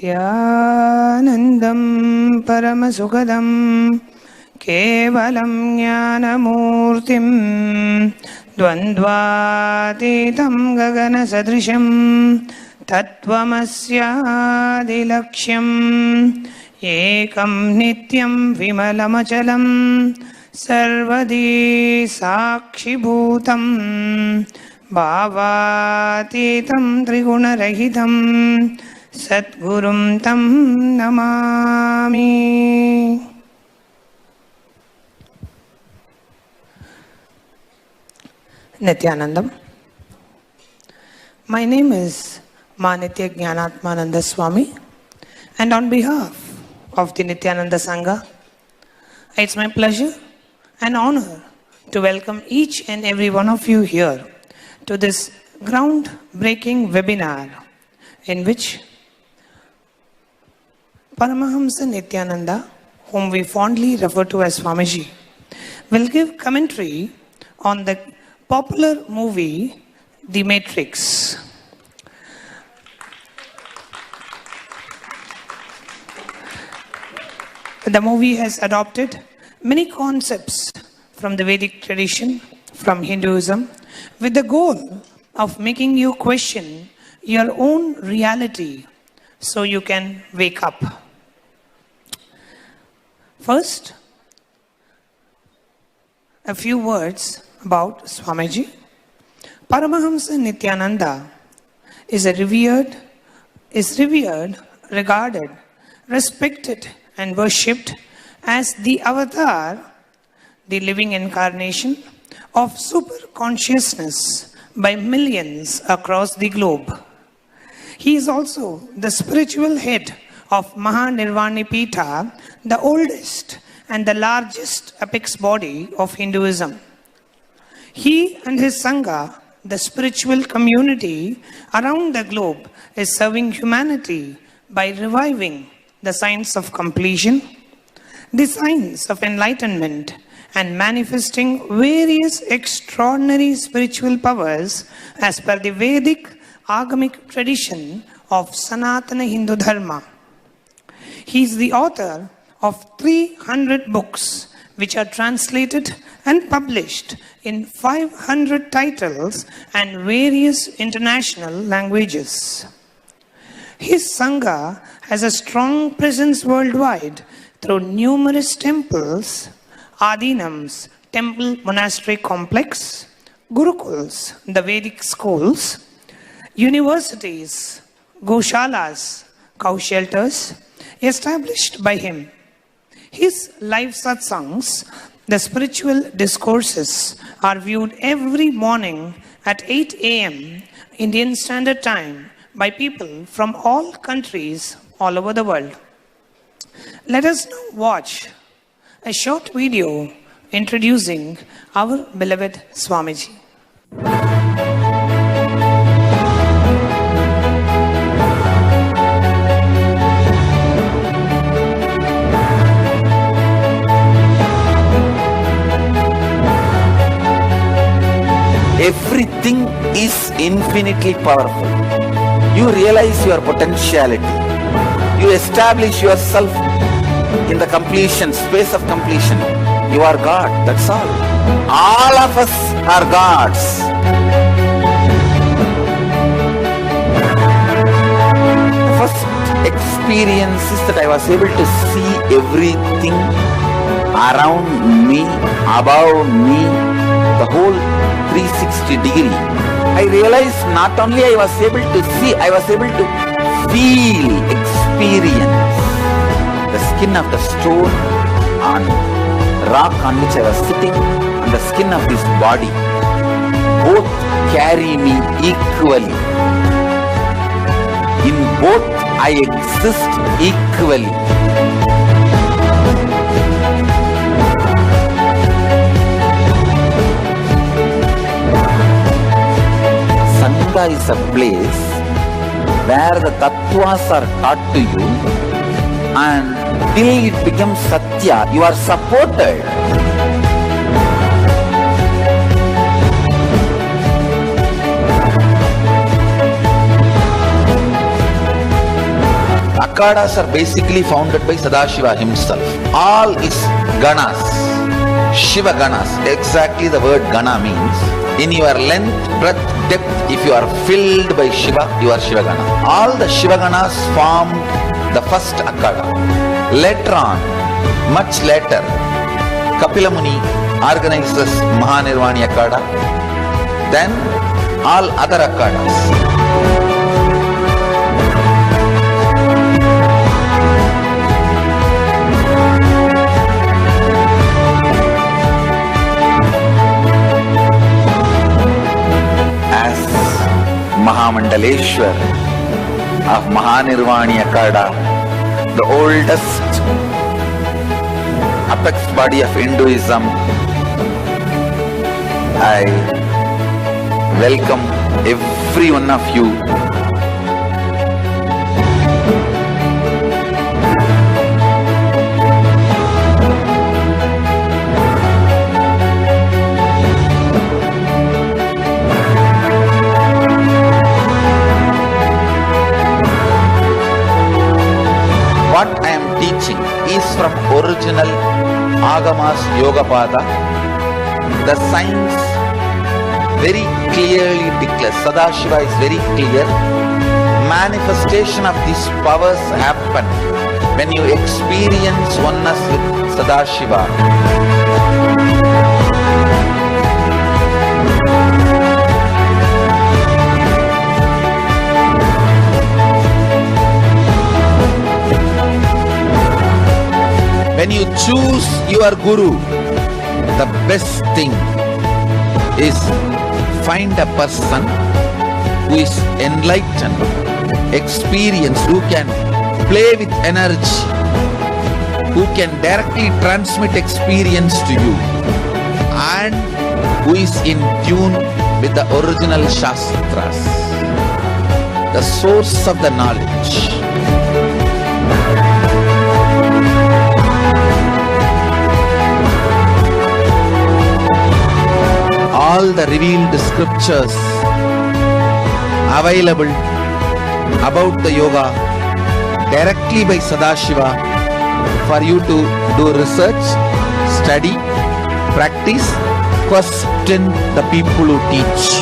नित्यानन्दं परमसुखदं केवलं ज्ञानमूर्तिं द्वन्द्वातीतं गगनसदृशं तत्त्वमस्यादिलक्ष्यम् एकं नित्यं विमलमचलं सर्वदी साक्षिभूतं भावातीतं त्रिगुणरहितं सद्गुरुं तं Namami. Nithyanandam. My name is Manitya Jnanatmananda Swami, and on behalf of the Nithyananda Sangha, it's my pleasure and honor to welcome each and every one of you here to this groundbreaking webinar in which Paramahamsa Nithyananda, whom we fondly refer to as Swamiji, will give commentary on the popular movie The Matrix. The movie has adopted many concepts from the Vedic tradition, from Hinduism, with the goal of making you question your own reality so you can wake up. First, a few words about Swamiji. Paramahamsa Nithyananda is revered, regarded, respected, and worshipped as the avatar, the living incarnation of super consciousness by millions across the globe. He is also the spiritual head of Mahanirvani Pitha, the oldest and the largest apex body of Hinduism. He and his Sangha, the spiritual community around the globe, is serving humanity by reviving the science of completion, the science of enlightenment, and manifesting various extraordinary spiritual powers as per the Vedic agamic tradition of Sanatana Hindu Dharma. He is the author of 300 books which are translated and published in 500 titles and various international languages. His Sangha has a strong presence worldwide through numerous temples, adinams, temple monastery complex, gurukuls, the Vedic schools, universities, goshalas, cow shelters, established by him. His live satsangs, the spiritual discourses, are viewed every morning at 8 a.m. Indian Standard Time by people from all countries all over the world. Let us now watch a short video introducing our beloved Swamiji. Everything is infinitely powerful. You realize your potentiality. You establish yourself in the completion, space of completion. You are God, that's all. All of us are gods. The first experience is that I was able to see everything around me, above me, the whole 360 degree. I realized not only I was able to see, I was able to feel, experience the skin of the stone on rock on which I was sitting, and the skin of this body. Both carry me equally. In both I exist equally. Sangha is a place where the tattvas are taught to you, and till it becomes satya, you are supported. Akkadas are basically founded by Sadashiva himself. All is Ganas, Shiva Ganas. Exactly the word Gana means. In your length, breadth, depth, if you are filled by Shiva, you are Shiva Gana. All the Shiva Ganas formed the first Akkada. Later on, much later, Kapila Muni organizes Mahanirvani Akkada. Then all other Akkadas. Mahamandaleshwar of Mahanirvani Akkada, the oldest apex body of Hinduism, I welcome every one of you. What I am teaching is from original Agamas Yogapada. The science very clearly declares, Sadashiva is very clear. Manifestation of these powers happen when you experience oneness with Sadashiva. When you choose your Guru, the best thing is find a person who is enlightened, experienced, who can play with energy, who can directly transmit experience to you, and who is in tune with the original Shastras, the source of the knowledge. All the revealed scriptures available about the yoga directly by Sadashiva for you to do research, study, practice, question the people who teach.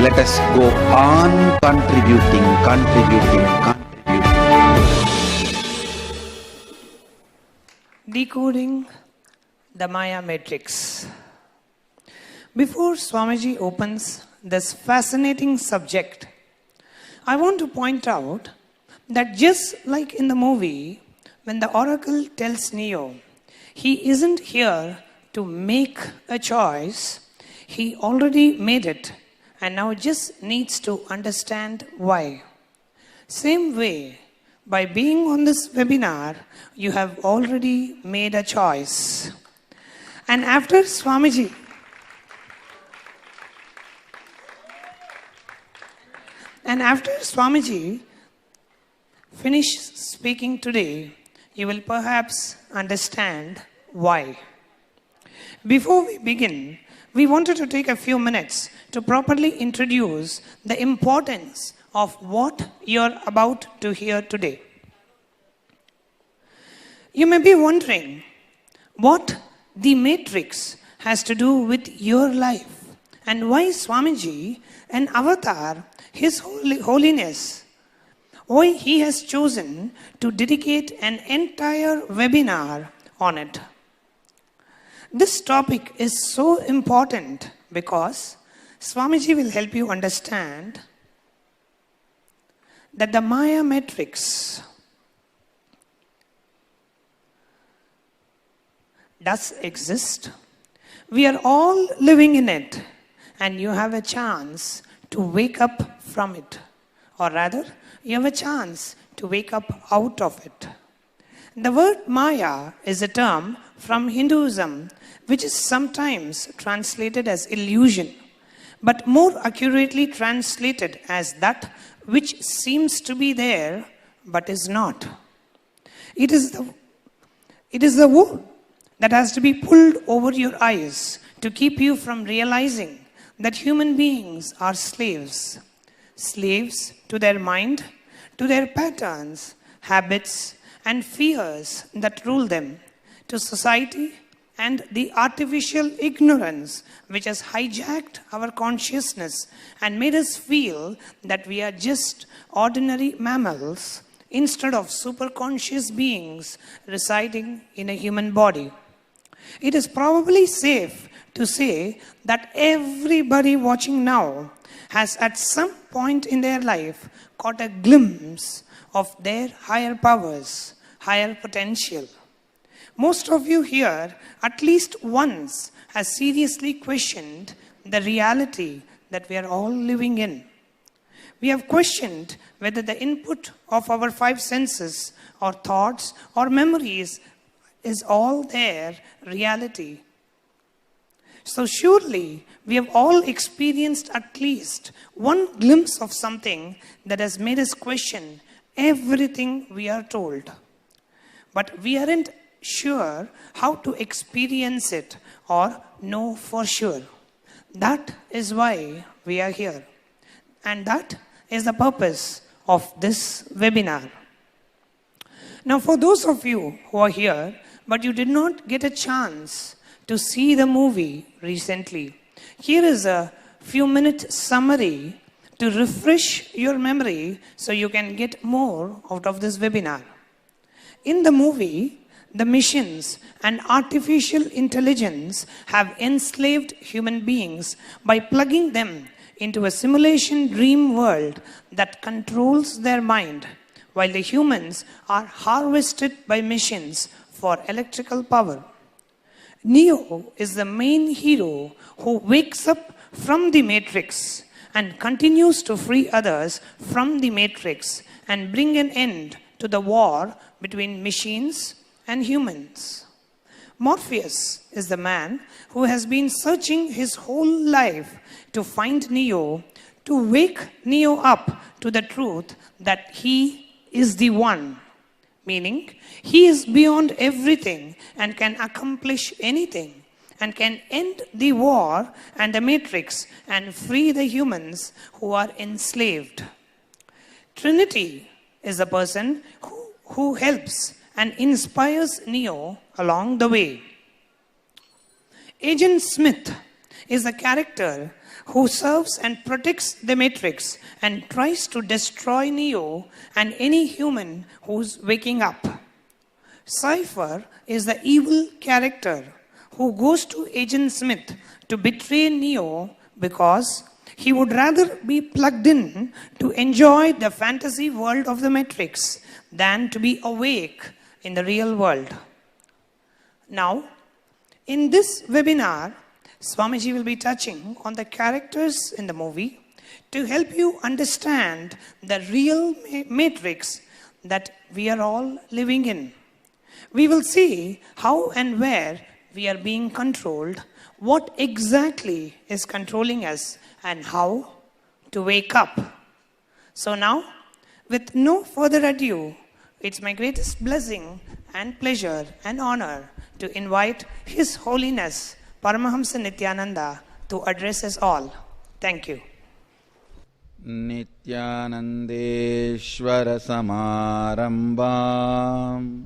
Let us go on contributing. Decoding the Maya matrix. Before Swamiji opens this fascinating subject, I want to point out that just like in the movie, when the oracle tells Neo, he isn't here to make a choice, he already made it and now just needs to understand why. Same way, by being on this webinar, you have already made a choice. And after Swamiji finish speaking today, you will perhaps understand why. Before we begin, we wanted to take a few minutes to properly introduce the importance of what you're about to hear today. You may be wondering what the matrix has to do with your life and why Swamiji, an avatar, His Holiness, why he has chosen to dedicate an entire webinar on it. This topic is so important because Swamiji will help you understand that the Maya matrix does exist. We are all living in it, and you have a chance to wake up from it, or rather, you have a chance to wake up out of it. The word Maya is a term from Hinduism which is sometimes translated as illusion, but more accurately translated as that which seems to be there but is not. It is the wool that has to be pulled over your eyes to keep you from realizing that human beings are slaves. slaves to their mind, to their patterns, habits, and fears that rule them, to society and the artificial ignorance which has hijacked our consciousness and made us feel that we are just ordinary mammals instead of superconscious beings residing in a human body. It is probably safe to say that everybody watching now has at some point in their life caught a glimpse of their higher powers, higher potential. Most of you here at least once has seriously questioned the reality that we are all living in. We have questioned whether the input of our five senses or thoughts or memories is all their reality. So surely we have all experienced at least one glimpse of something that has made us question everything we are told. But we aren't sure how to experience it or know for sure. That is why we are here. And that is the purpose of this webinar. Now, for those of you who are here, but you did not get a chance to see the movie recently, here is a few-minute summary to refresh your memory so you can get more out of this webinar. In the movie, the machines and artificial intelligence have enslaved human beings by plugging them into a simulation dream world that controls their mind, while the humans are harvested by machines for electrical power. Neo is the main hero who wakes up from the matrix and continues to free others from the matrix and bring an end to the war between machines and humans. Morpheus is the man who has been searching his whole life to find Neo, to wake Neo up to the truth that he is the one, meaning he is beyond everything and can accomplish anything and can end the war and the matrix and free the humans who are enslaved. Trinity is the person who helps and inspires Neo along the way. Agent Smith is the character who serves and protects the Matrix and tries to destroy Neo and any human who's waking up. Cypher is the evil character who goes to Agent Smith to betray Neo because he would rather be plugged in to enjoy the fantasy world of the Matrix than to be awake in the real world. Now, in this webinar, Swamiji will be touching on the characters in the movie to help you understand the real matrix that we are all living in. We will see how and where we are being controlled, what exactly is controlling us, and how to wake up. So now, with no further ado, it's my greatest blessing and pleasure and honor to invite His Holiness Paramahamsa Nithyananda to address us all. Thank you. Nithyanandeshwara Samarambam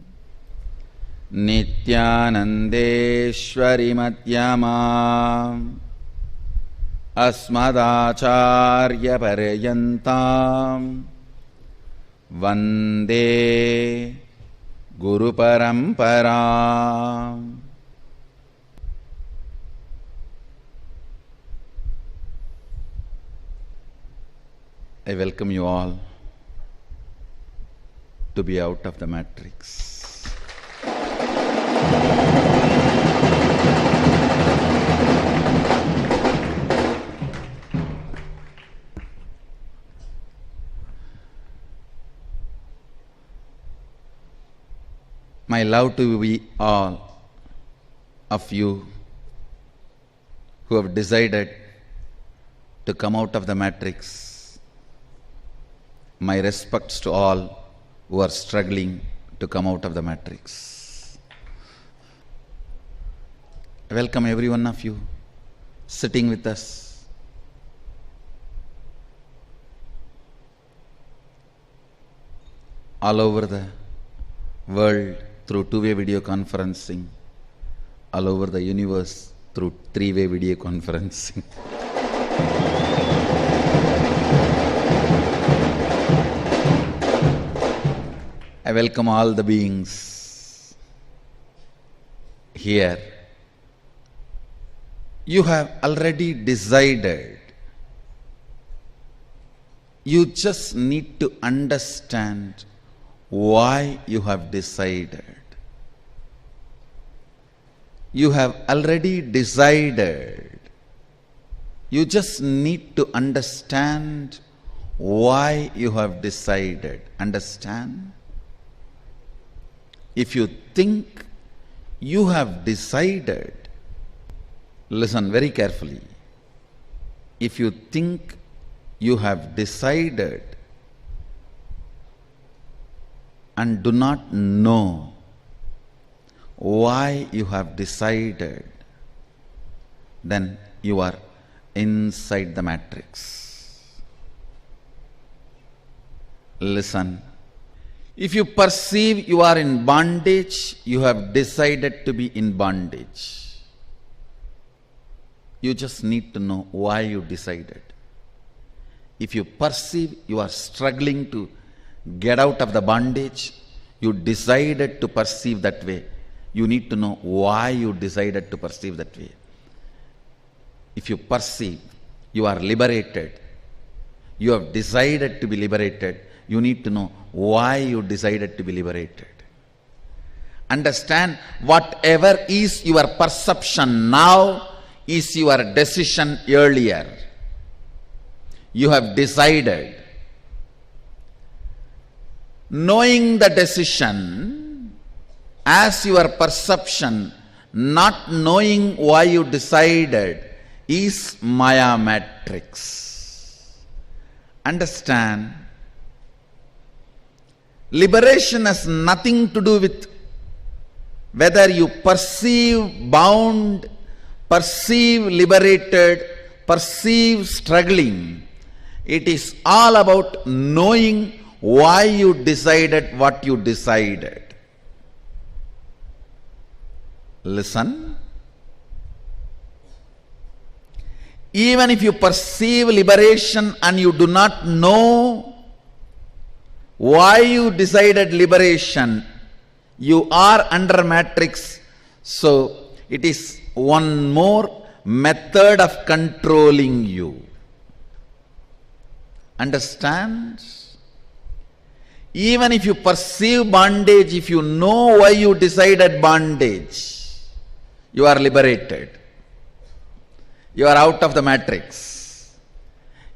Nithyanandeshwari Madhyamam Asmadacharya Paryantam Vande Guru Paramparam. I welcome you all to be out of the matrix. My love to be all of you who have decided to come out of the matrix. My respects to all who are struggling to come out of the matrix. I welcome every one of you sitting with us. all over the world through two-way video conferencing, all over the universe through three-way video conferencing. I welcome all the beings here. You have already decided. You just need to understand why you have decided. You have already decided. You just need to understand why you have decided. Understand? If you think you have decided, listen very carefully. If you think you have decided and do not know why you have decided, then you are inside the matrix. Listen. If you perceive you are in bondage, you have decided to be in bondage. You just need to know why you decided. If you perceive you are struggling to get out of the bondage, you decided to perceive that way. You need to know why you decided to perceive that way. If you perceive you are liberated, you have decided to be liberated, you need to know why you decided to be liberated. Understand, whatever is your perception now is your decision earlier. You have decided. Knowing the decision as your perception, not knowing why you decided, is Maya matrix. Understand? Liberation has nothing to do with whether you perceive bound, perceive liberated, perceive struggling. It is all about knowing why you decided what you decided. Listen. Even if you perceive liberation and you do not know why you decided liberation, you are under matrix. So it is one more method of controlling you. Understand? Even if you perceive bondage, if you know why you decided bondage, you are liberated. You are out of the matrix.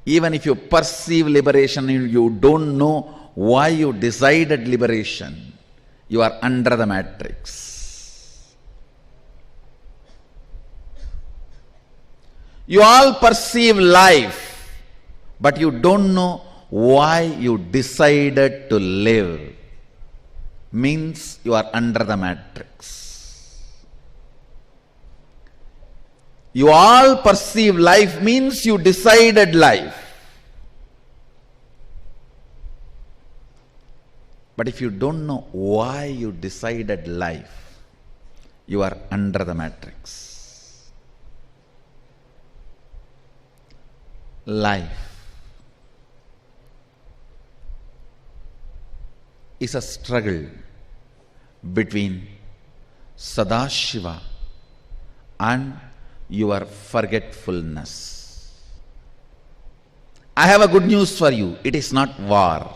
Even if you perceive liberation and you don't know why you decided liberation, you are under the matrix. You all perceive life, but you don't know why you decided to live. Means you are under the matrix. You all perceive life means you decided life. But if you don't know why you decided life, you are under the matrix. Life is a struggle between Sadashiva and your forgetfulness. I have a good news for you. It is not war.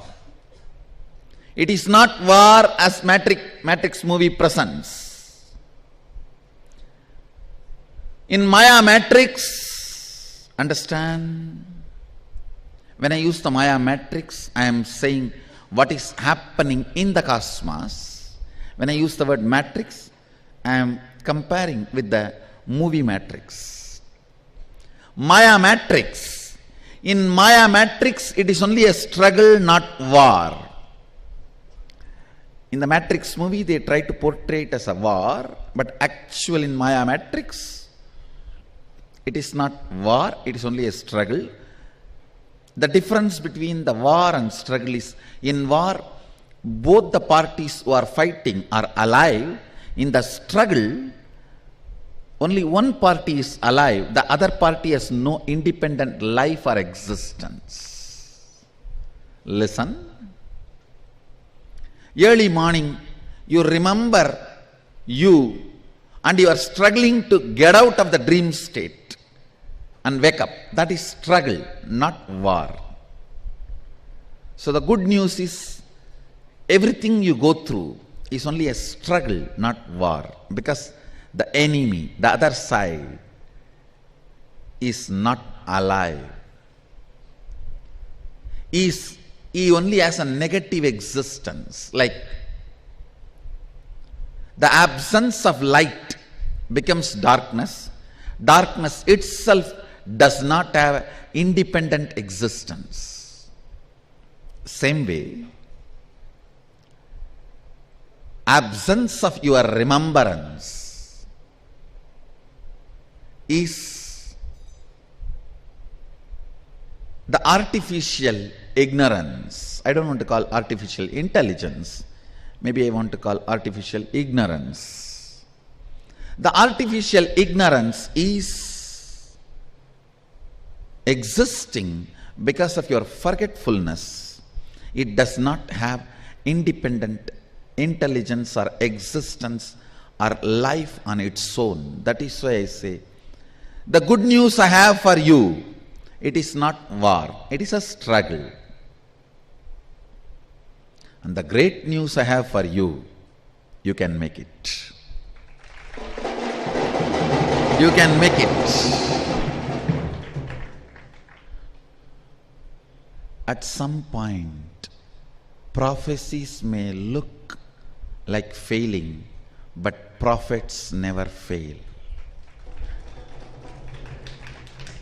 It is not war as Matrix movie presents. In Maya matrix, understand, when I use the Maya matrix, I am saying what is happening in the cosmos. When I use the word matrix, I am comparing with the movie matrix. Maya matrix. In Maya matrix, it is only a struggle, not war. In the Matrix movie, they try to portray it as a war, but actually in Maya matrix, it is not war, it is only a struggle. The difference between the war and struggle is, in war, both the parties who are fighting are alive. In the struggle, only one party is alive, the other party has no independent life or existence. Listen. Early morning, you remember you and you are struggling to get out of the dream state and wake up. That is struggle, not war. So the good news is, everything you go through is only a struggle, not war, because the enemy, the other side, is not alive. He only has a negative existence. Like the absence of light becomes darkness. Darkness itself does not have independent existence. Same way, absence of your remembrance is the artificial ignorance. I don't want to call artificial intelligence. Maybe I want to call artificial ignorance. The artificial ignorance is existing because of your forgetfulness. It does not have independent intelligence or existence or life on its own. That is why I say, the good news I have for you, it is not war, it is a struggle. And the great news I have for you, you can make it. You can make it. At some point, prophecies may look like failing, but prophets never fail.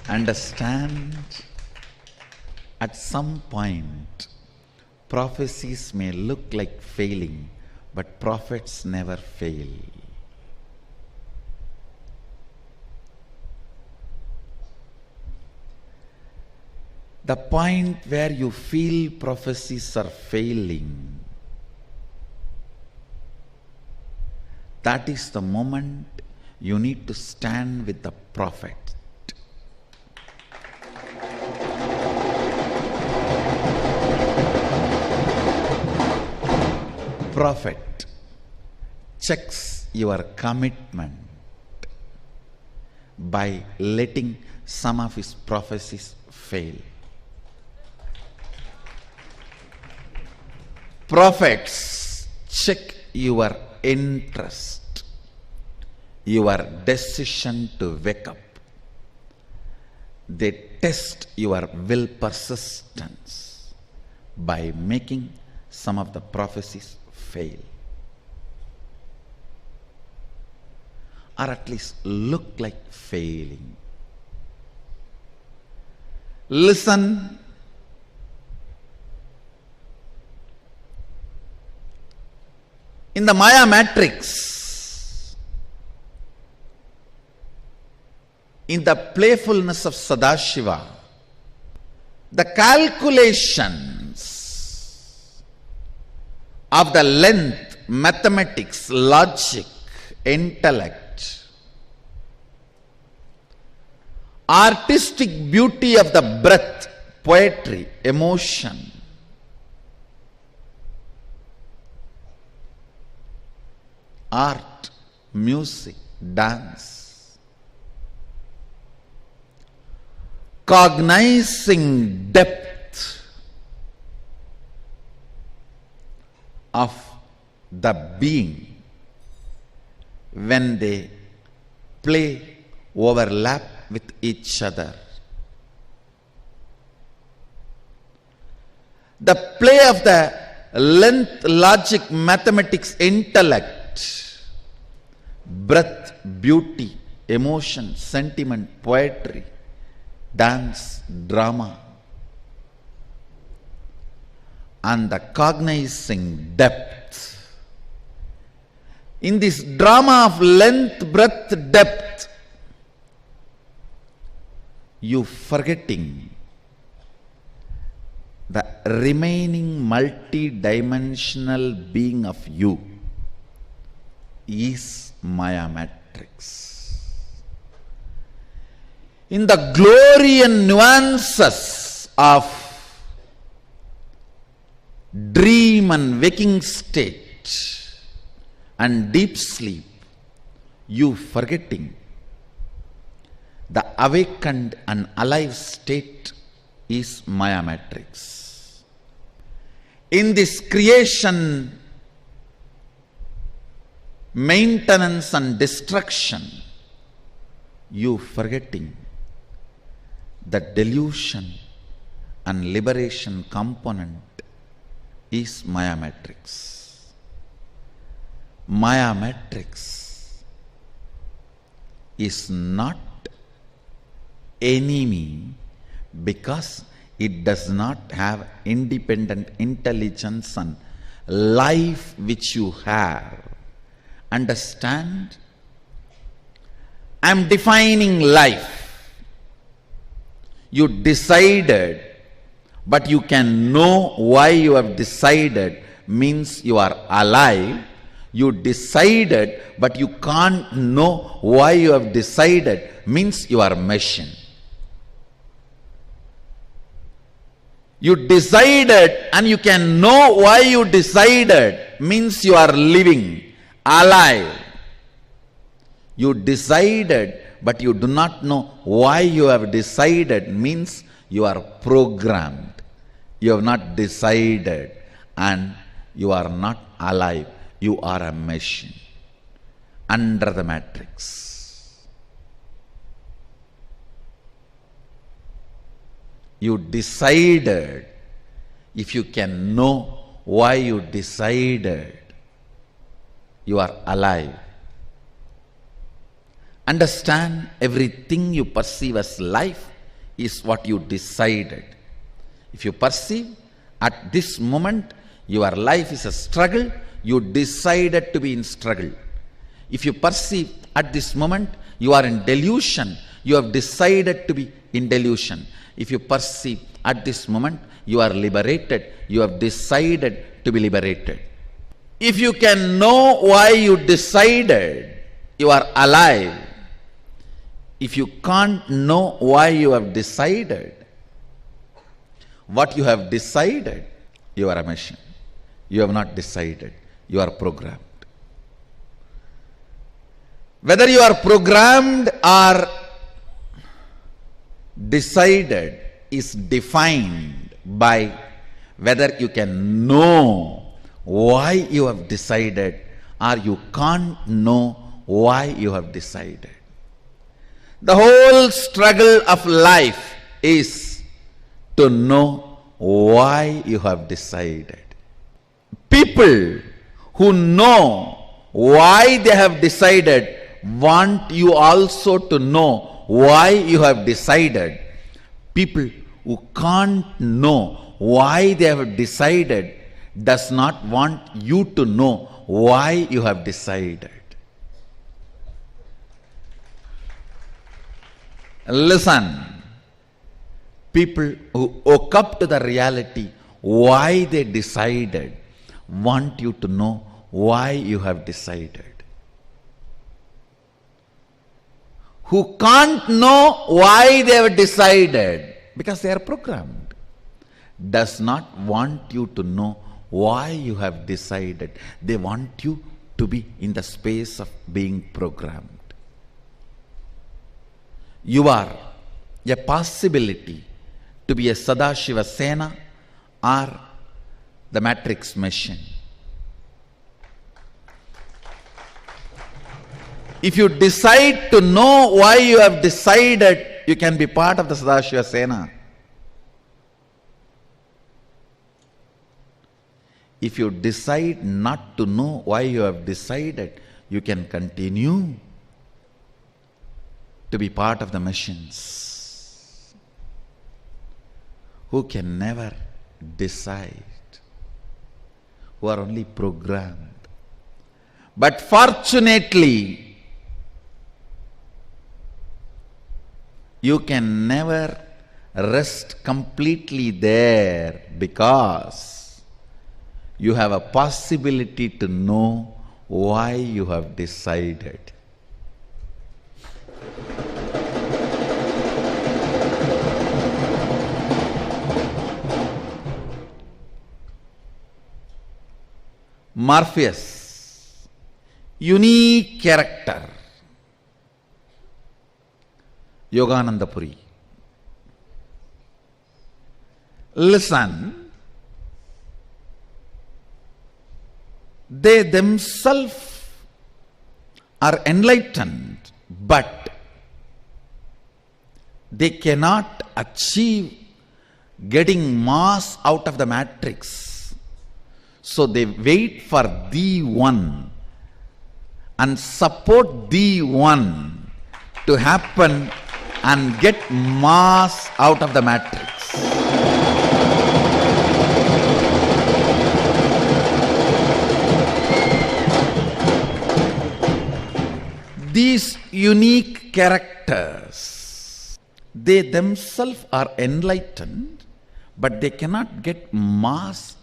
Understand? At some point, prophecies may look like failing, but prophets never fail. The point where you feel prophecies are failing, that is the moment you need to stand with the prophet. Prophet checks your commitment by letting some of his prophecies fail. Prophets check your interest, your decision to wake up. They test your will persistence by making some of the prophecies fail, or at least look like failing. Listen. In the Maya matrix, in the playfulness of Sadashiva, the calculations of the length, mathematics, logic, intellect, artistic beauty of the breath, poetry, emotion, art, music, dance, cognizing depth of the being when they play, overlap with each other. The play of the length, logic, mathematics, intellect, breath, beauty, emotion, sentiment, poetry, dance, drama, and the cognizing depth. In this drama of length, breadth, depth, you forgetting the remaining multi-dimensional being of you is Maya matrix. In the glory and nuances of dream and waking state and deep sleep, you forgetting the awakened and alive state is Maya matrix. In this creation, maintenance and destruction, you forgetting the delusion and liberation component is Maya matrix. Maya matrix is not enemy because it does not have independent intelligence and life which you have. Understand? I am defining life. You decided, but you can know why you have decided means you are alive. You decided, but you can't know why you have decided means you are machine. You decided and you can know why you decided means you are living, alive. You decided but you do not know why you have decided means you are programmed. You have not decided and you are not alive. You are a machine under the matrix. You decided. If you can know why you decided, you are alive. Understand, everything you perceive as life is what you decided. If you perceive at this moment your life is a struggle, you decided to be in struggle. If you perceive at this moment you are in delusion, you have decided to be in delusion. If you perceive at this moment you are liberated, you have decided to be liberated. If you can know why you decided, you are alive. If you can't know why you have decided, what you have decided, you are a machine. You have not decided. You are programmed. Whether you are programmed or decided is defined by whether you can know why you have decided or you can't know why you have decided. The whole struggle of life is to know why you have decided. People who know why they have decided want you also to know why you have decided. People who can't know why they have decided does not want you to know why you have decided. Listen, people who woke up to the reality why they decided want you to know why you have decided. Who can't know why they have decided because they are programmed, does not want you to know why you have decided. They want you to be in the space of being programmed. You are a possibility to be a Sadashiva Sena or the matrix machine. If you decide to know why you have decided, you can be part of the Sadashiva Sena. If you decide not to know why you have decided, you can continue to be part of the machines who can never decide, who are only programmed. But fortunately, you can never rest completely there, because you have a possibility to know why you have decided. Morpheus, unique character. Yogananda Puri. Listen, they themselves are enlightened, but they cannot achieve getting mass out of the matrix. So they wait for the one and support the one to happen and get mass out of the matrix. These unique characters, they themselves are enlightened, but they cannot get mass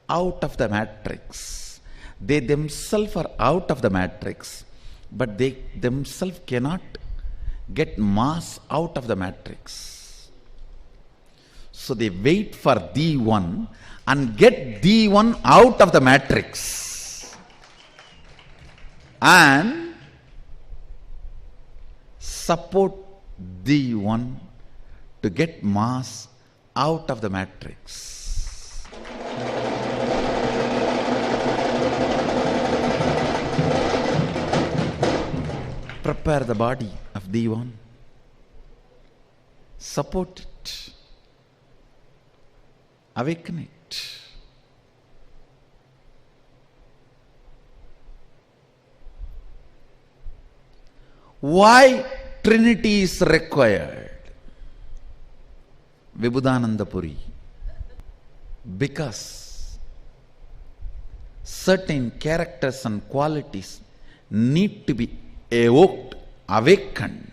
out of the matrix. They themselves are out of the matrix, but they themselves cannot get mass out of the matrix. So they wait for the one and get the one out of the matrix and support the one to get mass out of the matrix. Prepare the body of the one. Support it. Awaken it. Why Trinity is required? Vibhudananda Puri. Because certain characters and qualities need to be evoked, awakened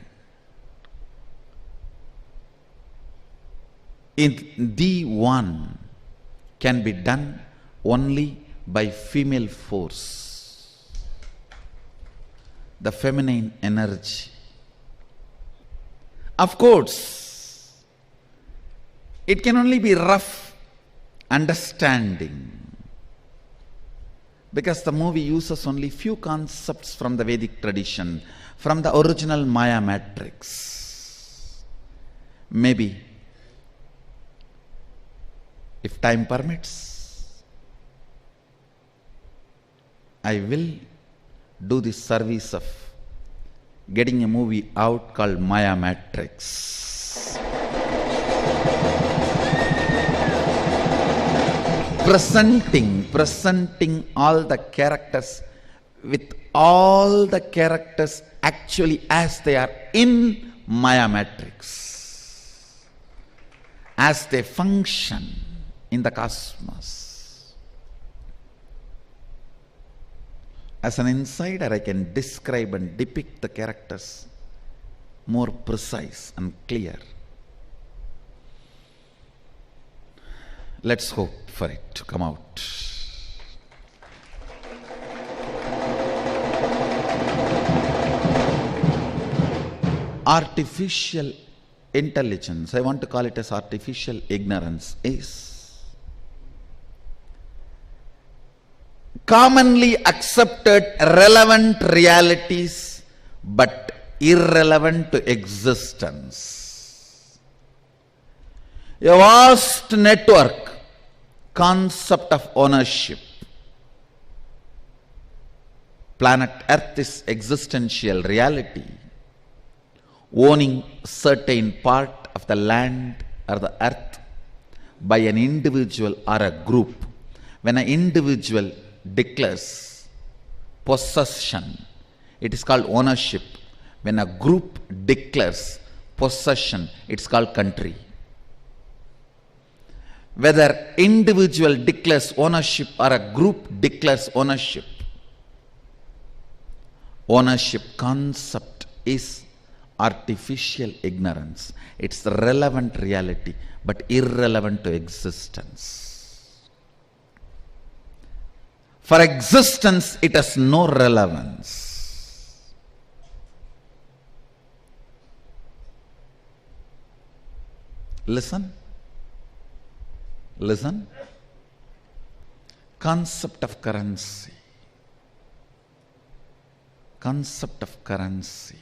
in the one can be done only by female force, the feminine energy. Of course, it can only be rough understanding, because the movie uses only few concepts from the Vedic tradition, from the original Maya matrix. Maybe, if time permits, I will do the service of getting a movie out called Maya Matrix. Presenting all the characters with all the characters actually as they are in Maya matrix, as they function in the cosmos. As an insider, I can describe and depict the characters more precise and clear. Let's hope for it to come out. Artificial intelligence, I want to call it as artificial ignorance, is commonly accepted relevant realities but irrelevant to existence. A vast network concept of ownership. Planet Earth is existential reality. Owning certain part of the land or the earth by an individual or a group. When an individual declares possession, it is called ownership. When a group declares possession, it's called country. Whether individual declares ownership or a group declares ownership, ownership concept is artificial ignorance. It's relevant reality, but irrelevant to existence. For existence, it has no relevance. Listen. Listen. Concept of currency. Concept of currency.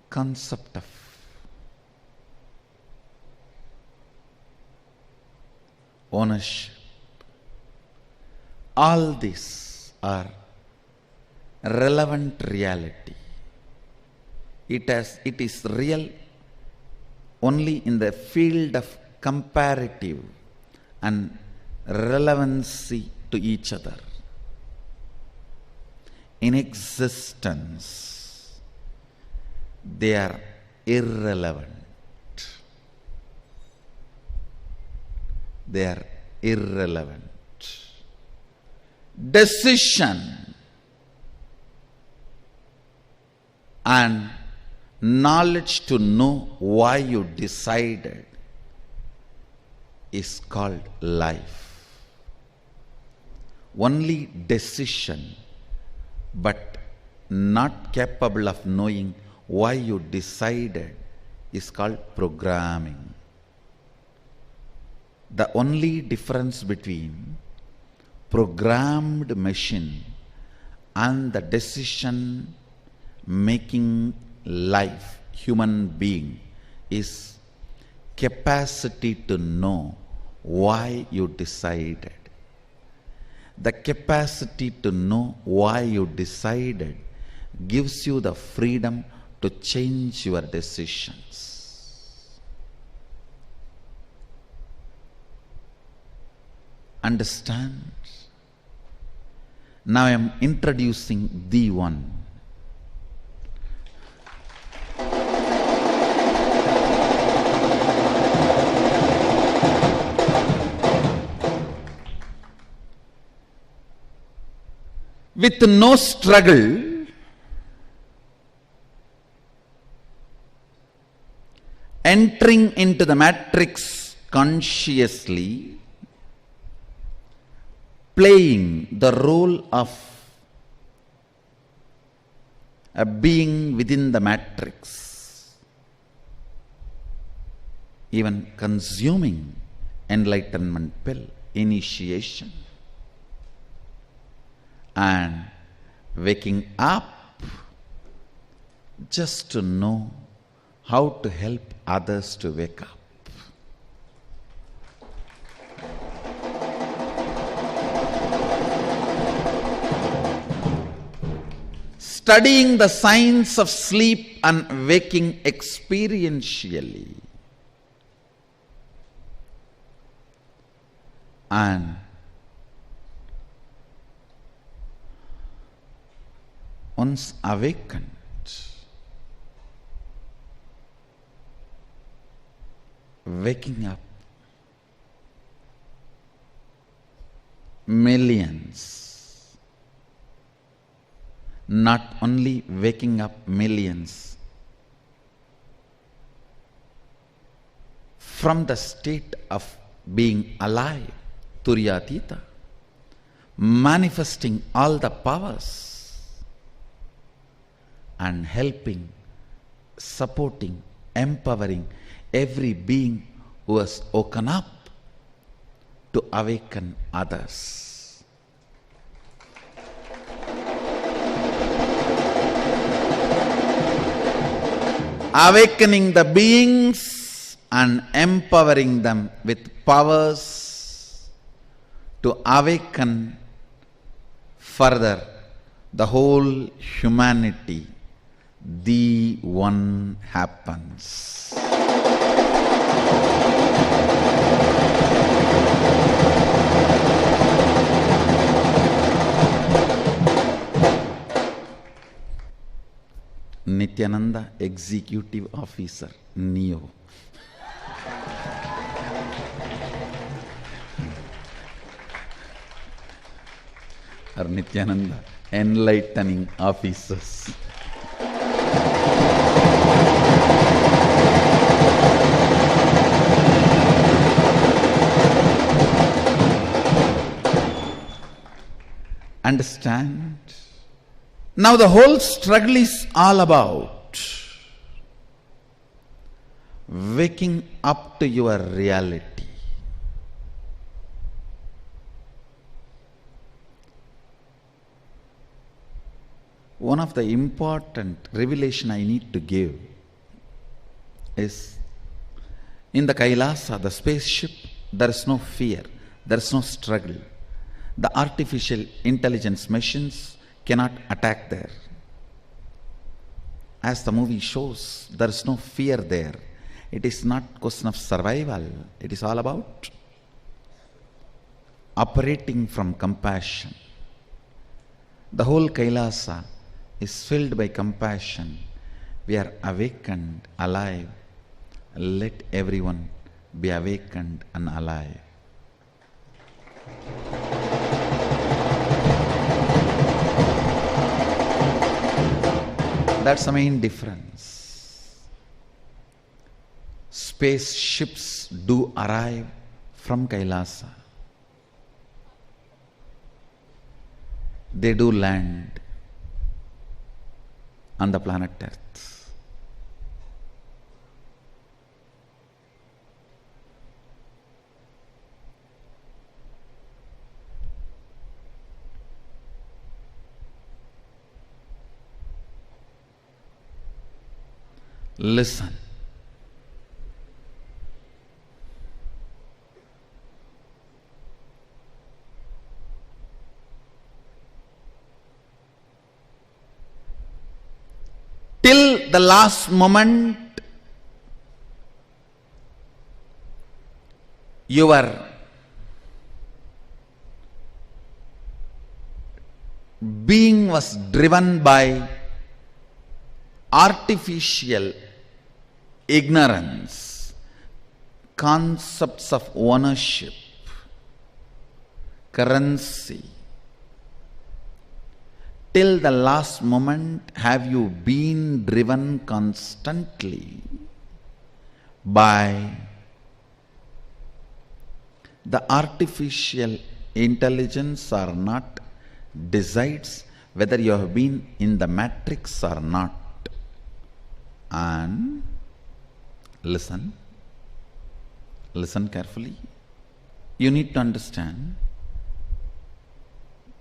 Concept of ownership. All these are relevant reality. It is real only in the field of comparative and relevancy to each other. In existence, they are irrelevant. They are irrelevant. Decision and knowledge to know why you decided is called life. Only decision, but not capable of knowing why you decided is called programming. The only difference between programmed machine and the decision making life, human being, is capacity to know why you decided. The capacity to know why you decided gives you the freedom to change your decisions. Understand? Now I am introducing the one. With no struggle, entering into the matrix consciously, playing the role of a being within the matrix, even consuming enlightenment pill, initiation, and waking up just to know how to help others to wake up. Studying the science of sleep and waking experientially, and once awakened, waking up millions, not only waking up millions, from the state of being alive, Turyatita, manifesting all the powers and helping, supporting, empowering every being who has woken up to awaken others. Awakening the beings and empowering them with powers to awaken further the whole humanity. The one happens. Nithyananda, Executive Officer, NEO. or Nithyananda, enlightening officers. Understand? Now the whole struggle is all about waking up to your reality. One of the important revelation I need to give is, in the Kailasa, the spaceship, there is no fear, there is no struggle. The artificial intelligence machines cannot attack there. As the movie shows, there is no fear there. It is not question of survival. It is all about operating from compassion. The whole Kailasa is filled by compassion. We are awakened, alive. Let everyone be awakened and alive. That's the main difference. Spaceships do arrive from Kailasa. They do land on the planet Earth. Listen. Till the last moment, your being was driven by artificial ignorance, concepts of ownership, currency. Till the last moment, have you been driven constantly by the artificial intelligence or not, decides whether you have been in the matrix or not. And listen carefully. You need to understand.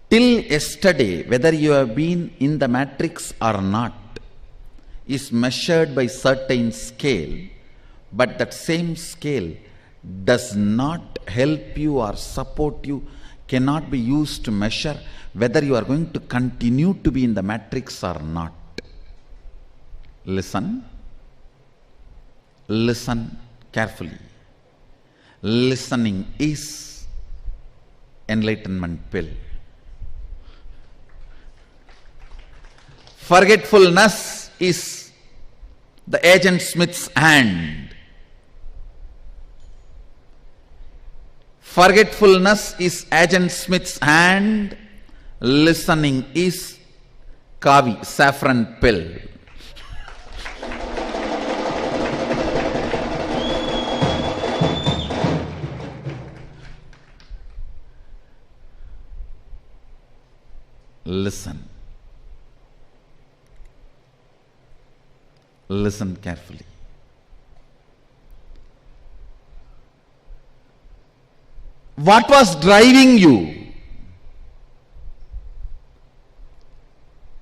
Till yesterday, whether you have been in the matrix or not is measured by certain scale, but that same scale does not help you or support you, cannot be used to measure whether you are going to continue to be in the matrix or not. Listen carefully. Listening is enlightenment pill. Forgetfulness is the agent Smith's hand. Forgetfulness is agent Smith's hand. Listening is Kavi, saffron pill. Listen carefully. What was driving you?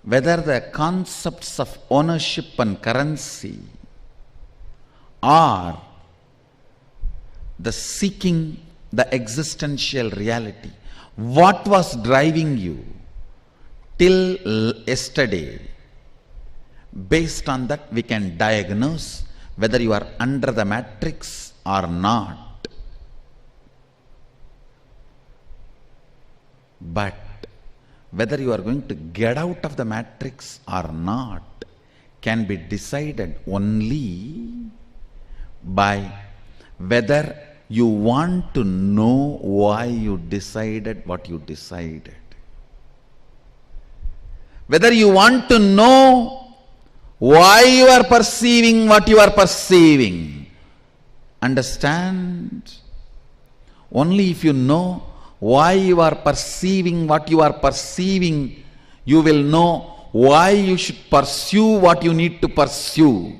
Whether the concepts of ownership and currency or the seeking the existential reality, what was driving you till yesterday? Based on that, we can diagnose whether you are under the matrix or not. But whether you are going to get out of the matrix or not can be decided only by whether you want to know why you decided what you decided. Whether you want to know why you are perceiving what you are perceiving. Understand? Only if you know why you are perceiving what you are perceiving, you will know why you should pursue what you need to pursue.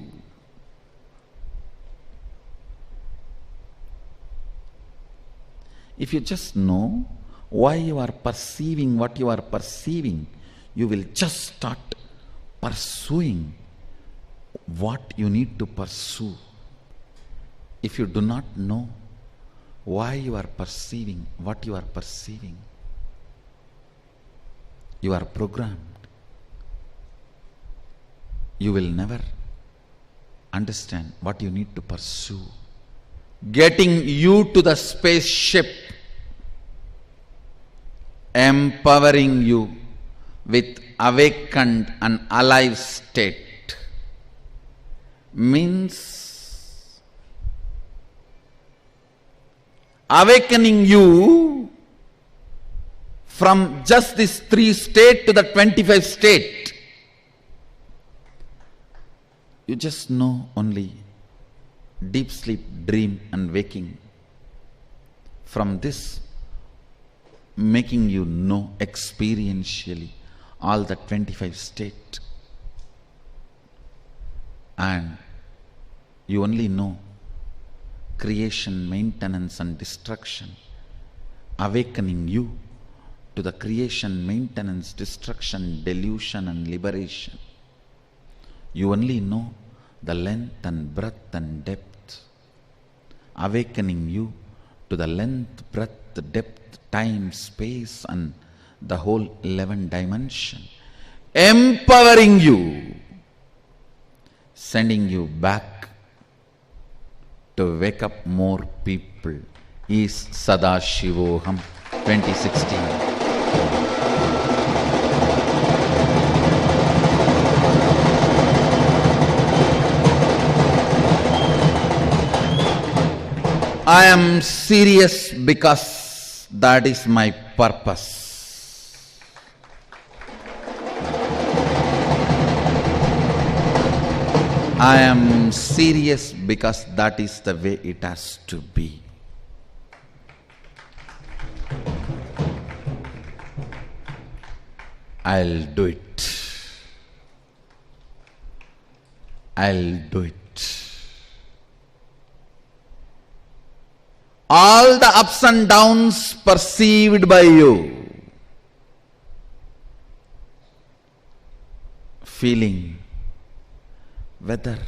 If you just know why you are perceiving what you are perceiving, you will just start pursuing what you need to pursue. If you do not know why you are perceiving what you are perceiving, you are programmed. You will never understand what you need to pursue. Getting you to the spaceship, empowering you with awakened and alive state, means awakening you from just this 3 state to the 25 state. You just know only deep sleep, dream and waking. From this, making you know experientially all the 25 state. And you only know creation, maintenance and destruction, awakening you to the creation, maintenance, destruction, delusion and liberation. You only know the length and breadth and depth, awakening you to the length, breadth, depth, time, space and the whole 11 dimension, empowering you, sending you back to wake up more people, is Sadashivoham 2016. I am serious because that is my purpose. I am serious because that is the way it has to be. I'll do it. I'll do it. All the ups and downs perceived by you, feeling whether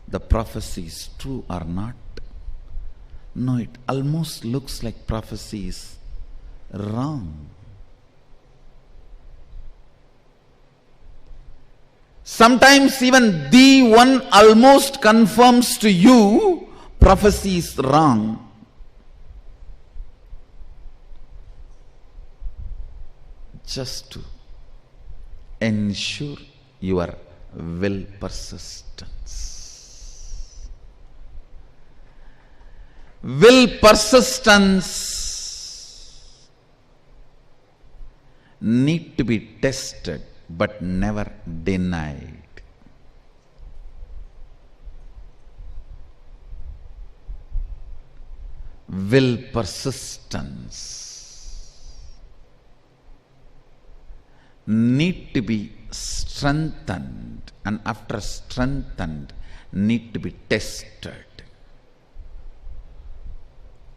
the prophecy is true or not. No, it almost looks like prophecy is wrong. Sometimes even the one almost confirms to you prophecy is wrong. Just to ensure your will persistence. Will persistence need to be tested but never denied. Will persistence need to be strengthened, and after strengthened need to be tested.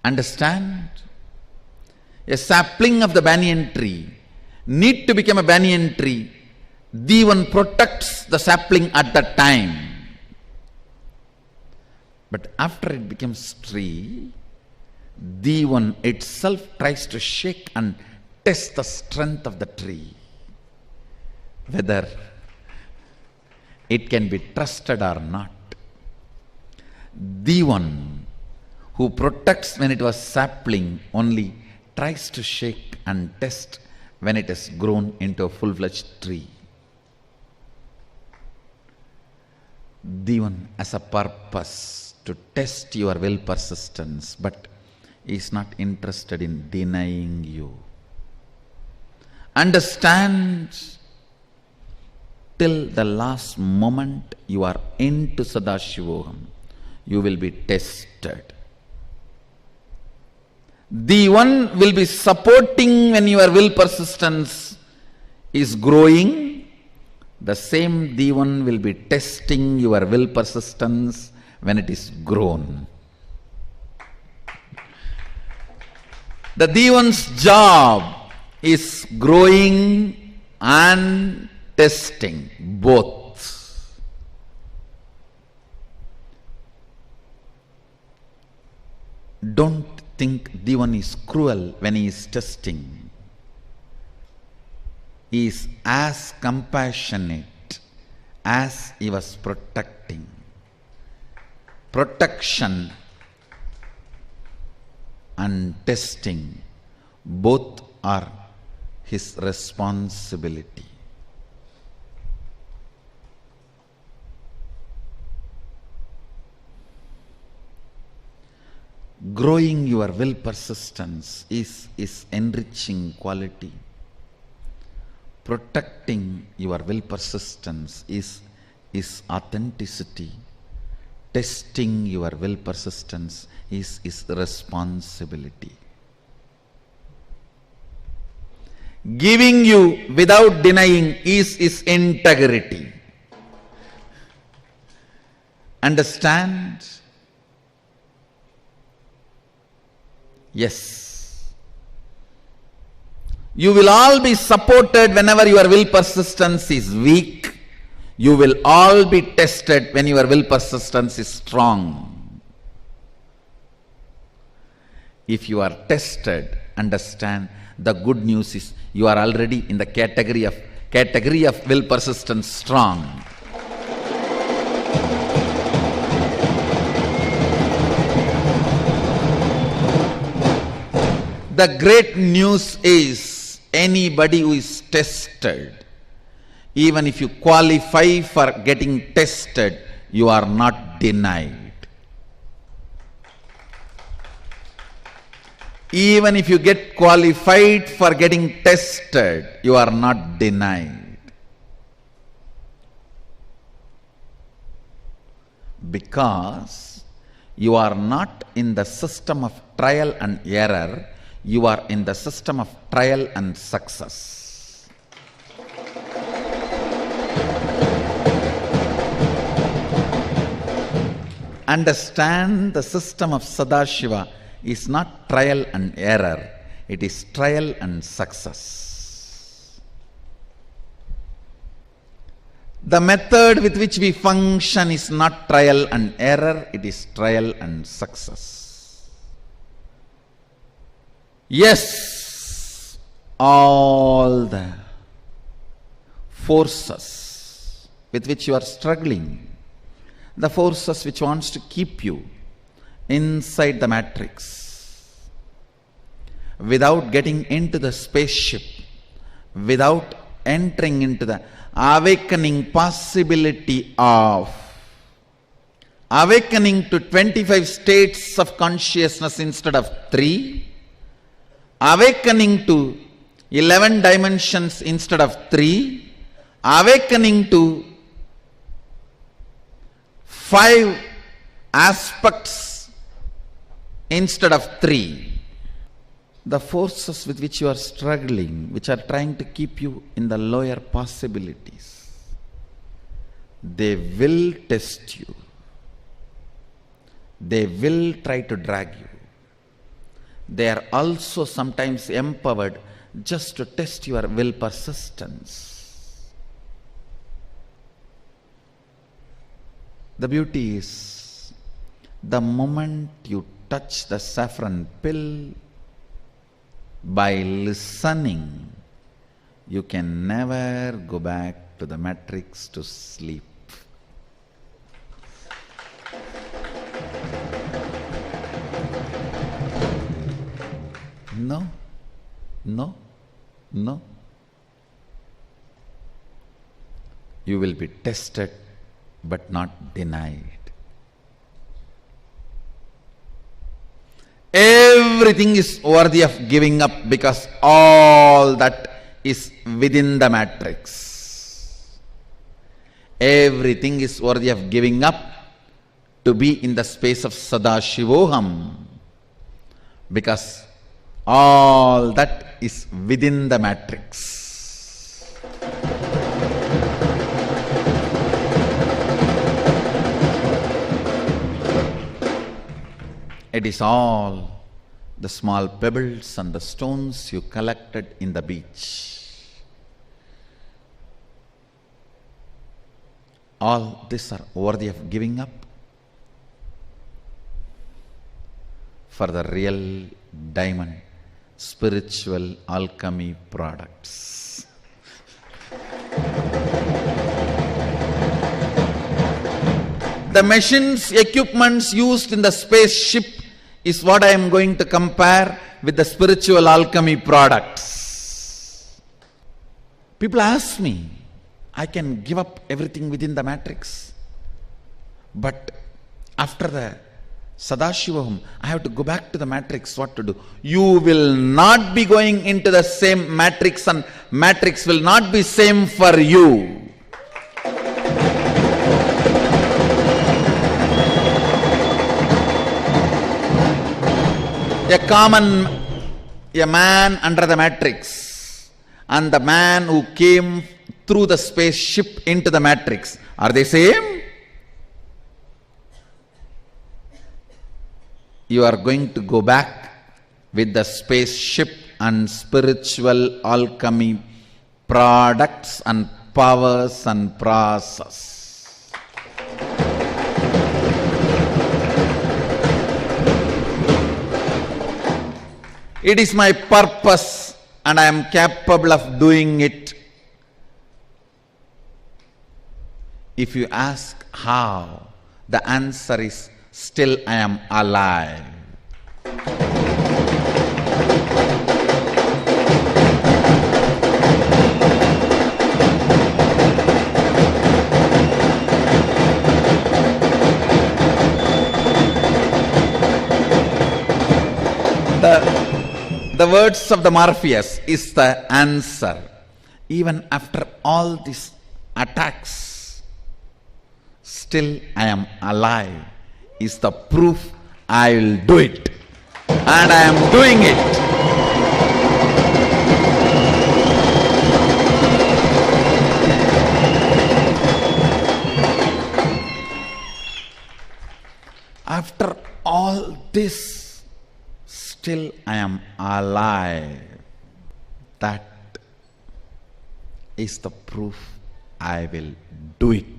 Understand? A sapling of the banyan tree need to become a banyan tree. The one protects the sapling at that time. But after it becomes tree, the one itself tries to shake and test the strength of the tree, whether it can be trusted or not. The one who protects when it was sapling only tries to shake and test when it has grown into a full-fledged tree. The one has a purpose to test your will persistence, but is not interested in denying you. Understand? till the last moment you are into Sadashivoham, you will be tested. The one will be supporting when your will persistence is growing. The same the one will be testing your will persistence when it is grown. The Devan's job is growing and testing both. Don't think Devan is cruel when he is testing. He is as compassionate as he was protecting. Protection and testing, both are his responsibility. Growing your will persistence is enriching quality. Protecting your will persistence is authenticity. Testing your will persistence is responsibility. Giving you without denying is integrity. Understand? Yes. You will all be supported whenever your will persistence is weak. You will all be tested when your will persistence is strong. If you are tested, understand, the good news is you are already in the category of will persistence strong. The great news is anybody who is tested, even if you qualify for getting tested, you are not denied. Even if you get qualified for getting tested, you are not denied. Because you are not in the system of trial and error, you are in the system of trial and success. Understand, the system of Sadashiva is not trial and error, it is trial and success. The method with which we function is not trial and error, it is trial and success. Yes, all the forces with which you are struggling, the forces which wants to keep you inside the matrix, without getting into the spaceship, without entering into the awakening possibility of awakening to 25 states of consciousness instead of 3, awakening to 11 dimensions instead of 3, awakening to 5 aspects instead of 3. The forces with which you are struggling, which are trying to keep you in the lower possibilities, they will test you. They will try to drag you. They are also sometimes empowered just to test your will persistence. The beauty is, the moment you touch the saffron pill, by listening, you can never go back to the matrix to sleep. No, no, no. You will be tested but not denied. Everything is worthy of giving up because all that is within the matrix. everything is worthy of giving up to be in the space of Sadashivoham, because all that is within the matrix. It is all the small pebbles and the stones you collected in the beach. All these are worthy of giving up for the real diamond spiritual alchemy products. The machines, equipments used in the spaceship is what I am going to compare with the spiritual alchemy products. People ask me, I can give up everything within the matrix, but after the Sadashivoham, I have to go back to the matrix. What to do? You will not be going into the same matrix, and matrix will not be same for you. A man under the matrix and the man who came through the spaceship into the matrix, are they same? You are going to go back with the spaceship and spiritual alchemy products and powers and process. It is my purpose and I am capable of doing it. If you ask how, the answer is still I am alive. The words of the Morpheus is the answer. Even after all these attacks, still I am alive is the proof I will do it. And I am doing it. After all this, still I am alive. That is the proof I will do it.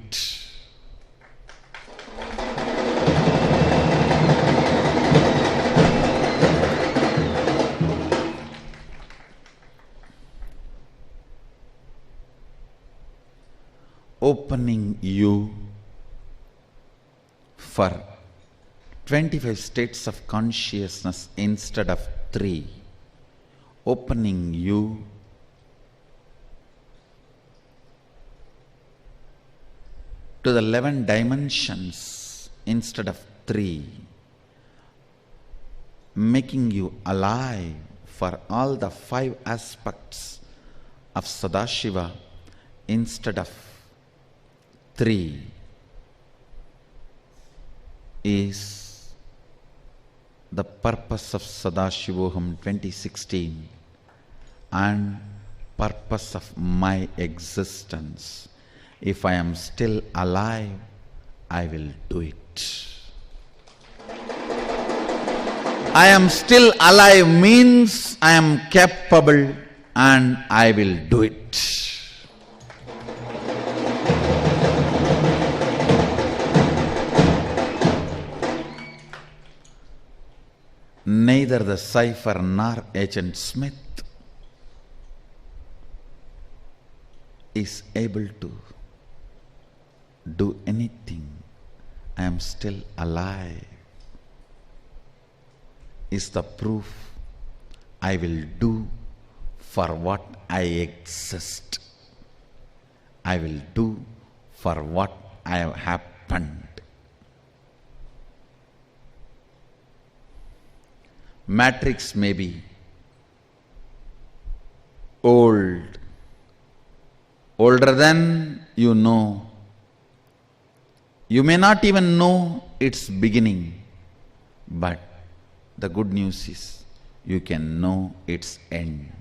Opening you for 25 states of consciousness instead of 3. Opening you to the 11 dimensions instead of 3. Making you alive for all the 5 aspects of Sadashiva instead of 3 is the purpose of Sadashivoham 2016 and purpose of my existence. If I am still alive, I will do it. I am still alive means I am capable and I will do it. Neither the cipher nor Agent Smith is able to do anything. I am still alive is the proof I will do for what I exist. I will do for what I have happened. Matrix may be old, older than you know, You may not even know its beginning, but the good news is you can know its end.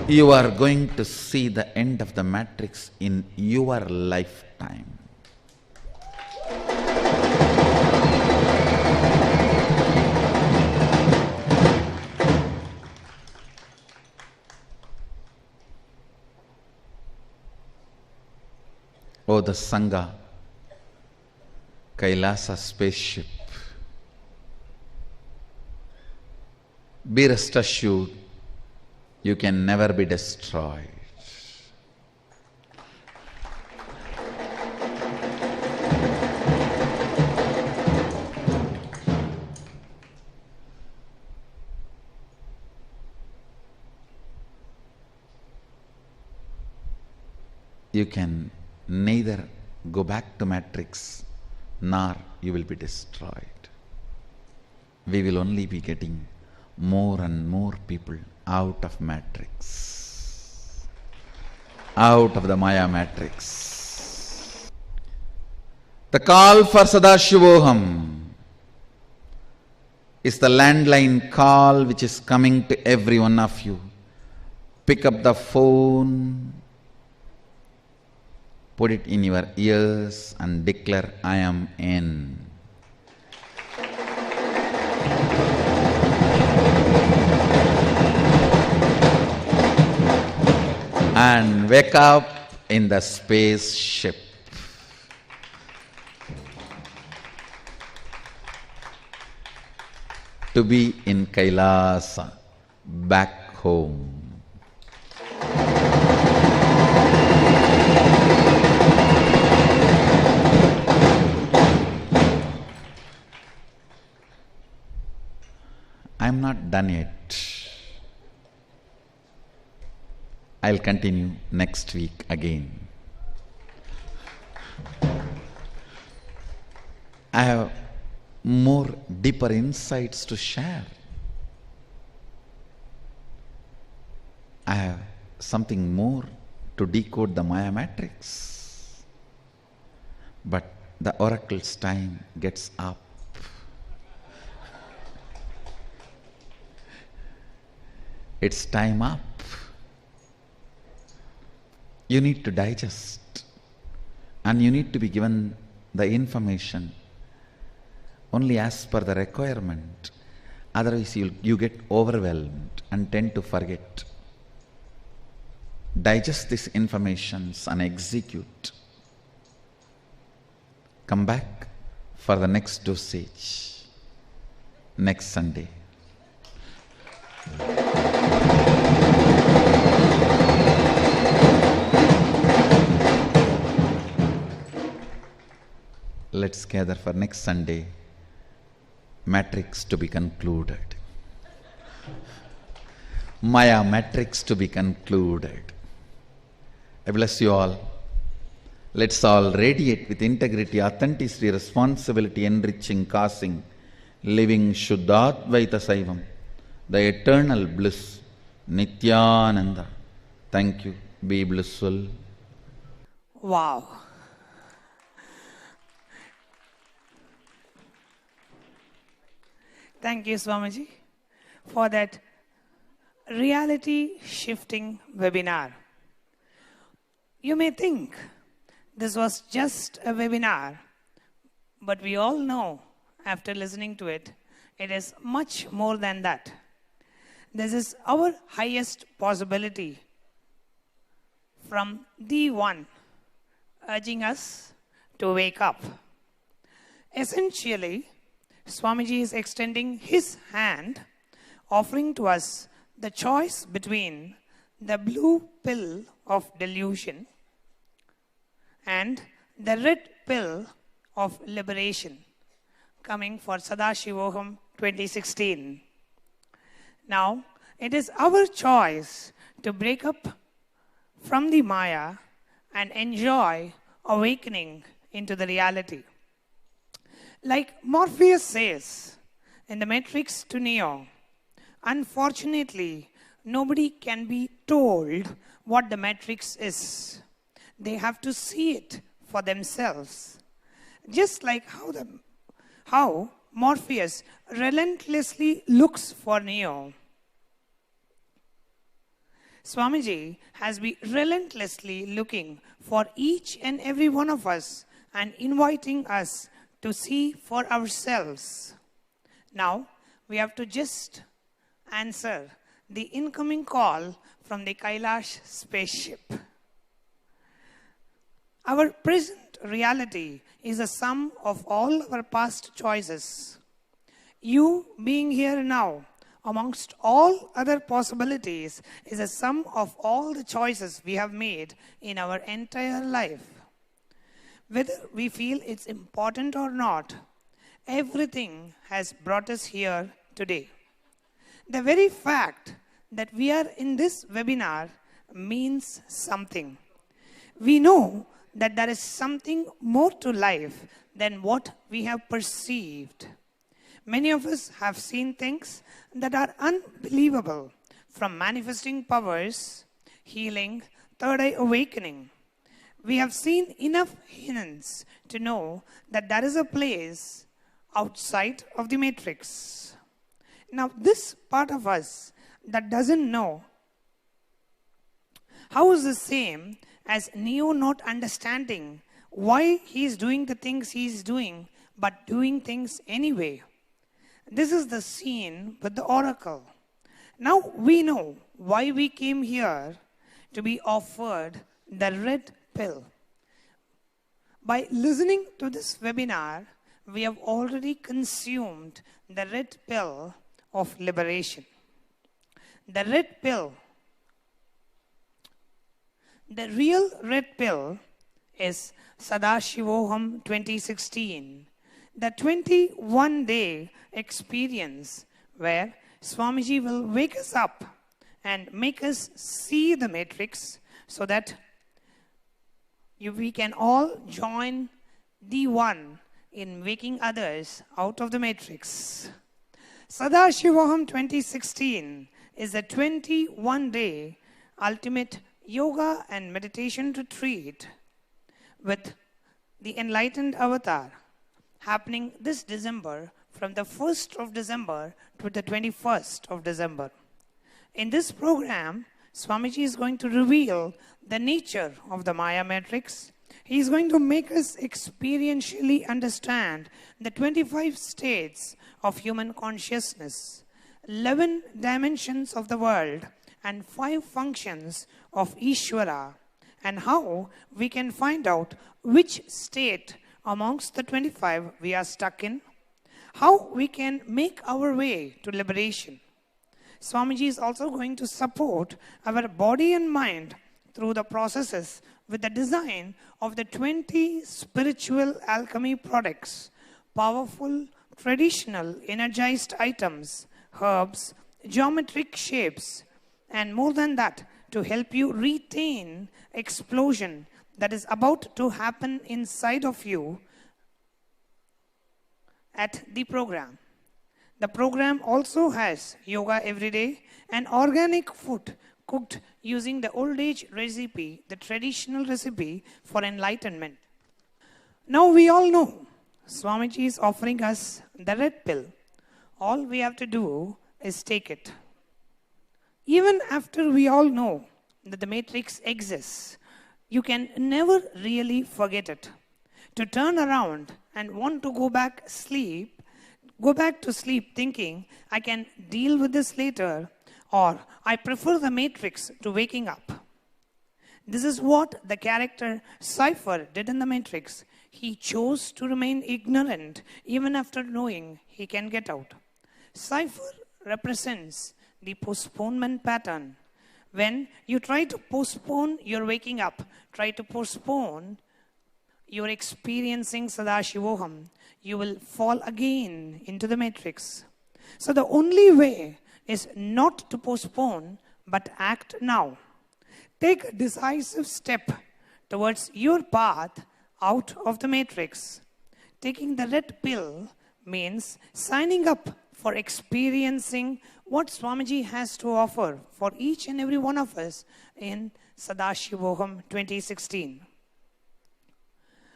You are going to see the end of the matrix in your lifetime. Oh, the Sangha, Kailasa spaceship. Be rest assured, you can never be destroyed. You can neither go back to matrix nor you will be destroyed. We will only be getting more and more people out of matrix, out of the Maya matrix. The call for Sadashivoham is the landline call which is coming to every one of you. Pick up the phone, put it in your ears and declare, I am in. And wake up in the spaceship. To be in Kailasa, back home. I am not done yet. I'll continue next week again. I have more deeper insights to share. I have something more to decode the Maya matrix. But the oracle's time gets up. It's time up. You need to digest, and you need to be given the information only as per the requirement. Otherwise you get overwhelmed and tend to forget. Digest these informations and execute. Come back for the next dosage next Sunday. Let's gather for next Sunday. Matrix to be concluded. Maya matrix to be concluded. I bless you all. Let's all radiate with integrity, authenticity, responsibility, enriching, causing, living Shuddhadvaita Saivam, the eternal bliss, Nithyananda. Thank you. Be blissful. Wow. Thank you, Swamiji, for that reality-shifting webinar. You may think this was just a webinar, but we all know, after listening to it, it is much more than that. This is our highest possibility from the One, urging us to wake up. Essentially, Swamiji is extending his hand, offering to us the choice between the blue pill of delusion and the red pill of liberation, coming for Sadashivoham 2016. Now, it is our choice to break up from the Maya and enjoy awakening into the reality. Like Morpheus says in the Matrix to Neo, unfortunately, nobody can be told what the matrix is. They have to see it for themselves. Just like how Morpheus relentlessly looks for Neo. Swamiji has been relentlessly looking for each and every one of us and inviting us to see for ourselves. Now, we have to just answer the incoming call from the Kailash spaceship. Our present reality is a sum of all our past choices. You being here now, amongst all other possibilities, is a sum of all the choices we have made in our entire life. Whether we feel it's important or not, everything has brought us here today. The very fact that we are in this webinar means something. We know that there is something more to life than what we have perceived. Many of us have seen things that are unbelievable, from manifesting powers, healing, third eye awakening. We have seen enough hints to know that there is a place outside of the matrix. Now, this part of us that doesn't know how is the same as Neo not understanding why he is doing the things he is doing, but doing things anyway. This is the scene with the oracle. Now we know why we came here to be offered the red pill. By listening to this webinar, we have already consumed the red pill of liberation. The red pill, the real red pill is Sadashivoham 2016, the 21-day experience where Swamiji will wake us up and make us see the matrix so that we can all join the one in waking others out of the matrix. Sadashivoham 2016 is a 21-day ultimate yoga and meditation retreat with the enlightened avatar happening this December from the 1st of December to the 21st of December. In this program, Swamiji is going to reveal the nature of the Maya matrix. He is going to make us experientially understand the 25 states of human consciousness, 11 dimensions of the world, and 5 functions of Ishvara, and how we can find out which state amongst the 25 we are stuck in, how we can make our way to liberation. Swamiji is also going to support our body and mind through the processes with the design of the 20 spiritual alchemy products, powerful, traditional, energized items, herbs, geometric shapes, and more than that, to help you retain explosion that is about to happen inside of you at the program. The program also has yoga every day and organic food cooked using the old age recipe, the traditional recipe for enlightenment. Now we all know Swamiji is offering us the red pill. All we have to do is take it. Even after we all know that the matrix exists, you can never really forget it. To turn around and want to go back to sleep thinking, I can deal with this later, or I prefer the matrix to waking up. This is what the character Cypher did in the matrix. He chose to remain ignorant even after knowing he can get out. Cypher represents the postponement pattern. When you try to postpone your waking up, try to postpone your experiencing Sadashivoham, you will fall again into the matrix. So the only way is not to postpone, but act now. Take a decisive step towards your path out of the matrix. Taking the red pill means signing up for experiencing what Swamiji has to offer for each and every one of us in Sadashivoham 2016.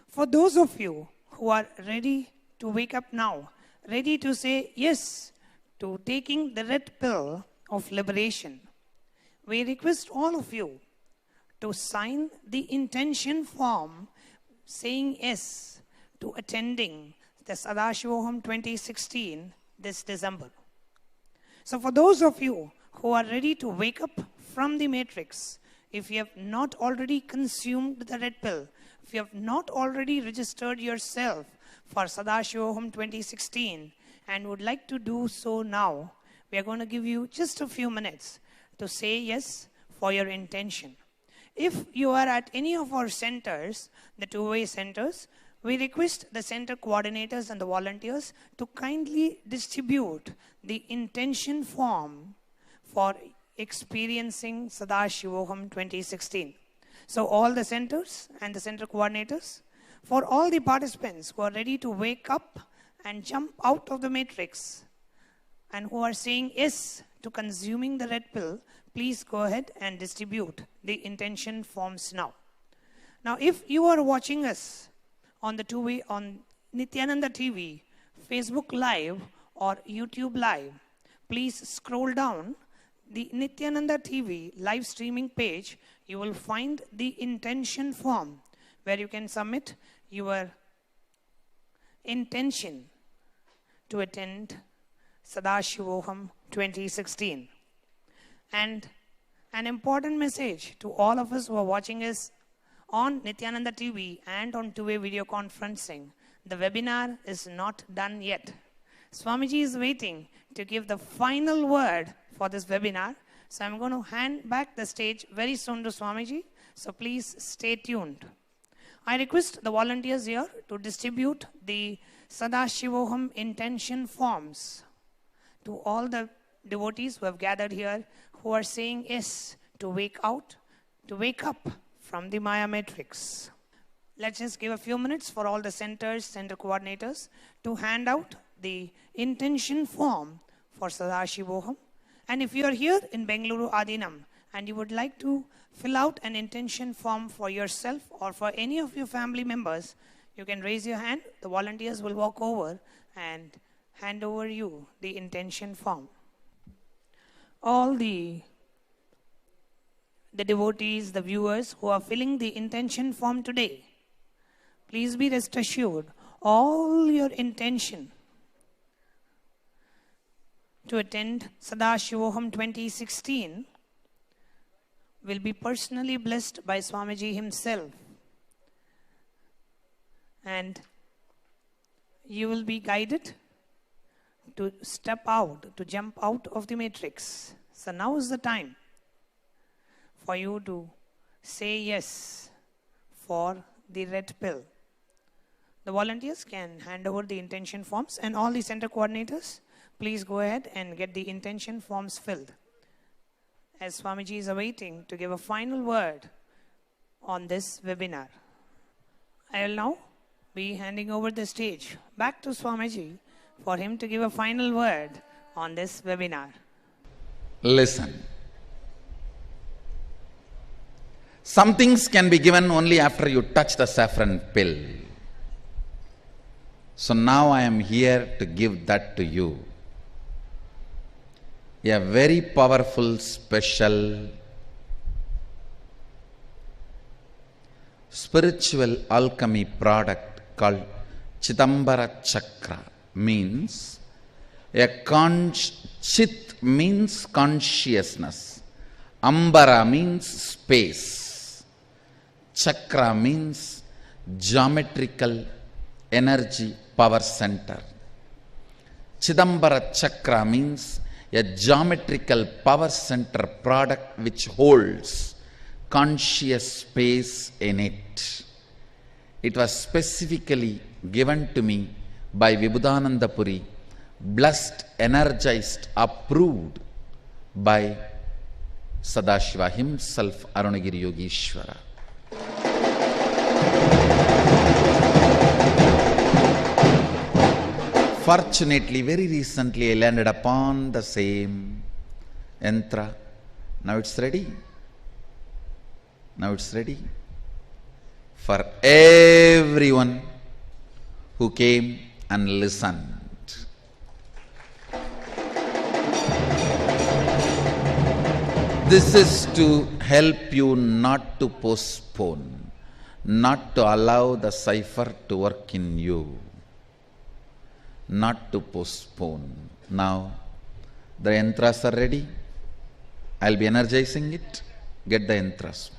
For those of you who are ready to wake up now, ready to say yes to taking the red pill of liberation, we request all of you to sign the intention form saying yes to attending the Sadashivoham 2016 this December. So for those of you who are ready to wake up from the matrix, if you have not already consumed the red pill, if you have not already registered yourself for Sadashivoham 2016 and would like to do so now, we are going to give you just a few minutes to say yes for your intention. If you are at any of our centers, the two-way centers, we request the center coordinators and the volunteers to kindly distribute the intention form for experiencing Sadashivoham 2016. So all the centers and the center coordinators, for all the participants who are ready to wake up and jump out of the matrix and who are saying yes to consuming the red pill, please go ahead and distribute the intention forms now. Now, if you are watching us on the two-way on Nithyananda TV, Facebook Live or YouTube Live, please scroll down the Nithyananda TV live streaming page. You will find the intention form where you can submit your intention to attend Sadashivoham 2016. And an important message to all of us who are watching us on Nithyananda TV and on two-way video conferencing, the webinar is not done yet. Swamiji is waiting to give the final word for this webinar. So I'm going to hand back the stage very soon to Swamiji. So please stay tuned. I request the volunteers here to distribute the Sadashivoham intention forms to all the devotees who have gathered here, who are saying yes to wake up from the Maya matrix. Let's just give a few minutes for all the centers, center coordinators to hand out the intention form for Sadashivoham. And if you are here in Bengaluru Adinam and you would like to fill out an intention form for yourself or for any of your family members, you can raise your hand. The volunteers will walk over and hand over you the intention form. All the devotees, the viewers who are filling the intention form today, please be rest assured, all your intention to attend Sadashivoham 2016 will be personally blessed by Swamiji himself. And you will be guided to step out, to jump out of the matrix. So now is the time for you to say yes for the red pill. The volunteers can hand over the intention forms, and all the center coordinators, please go ahead and get the intention forms filled. As Swamiji is awaiting to give a final word on this webinar. I will now be handing over the stage back to Swamiji for him to give a final word on this webinar. Listen. Some things can be given only after you touch the saffron pill. So now I am here to give that to you. A very powerful, special, spiritual alchemy product called Chidambara Chakra means Chit means consciousness, Ambara means space, Chakra means geometrical energy power center. Chidambara Chakra means a geometrical power center product which holds conscious space in it. It was specifically given to me by Vibhudananda Puri, blessed, energized, approved by Sadashiva himself, Arunagiri Yogeshwara. Fortunately, very recently I landed upon the same yantra. Now it's ready. Now it's ready for everyone who came and listened. This is to help you not to postpone, not to allow the cipher to work in you, not to postpone. Now, the yantras are ready. I'll be energizing it. Get the yantras.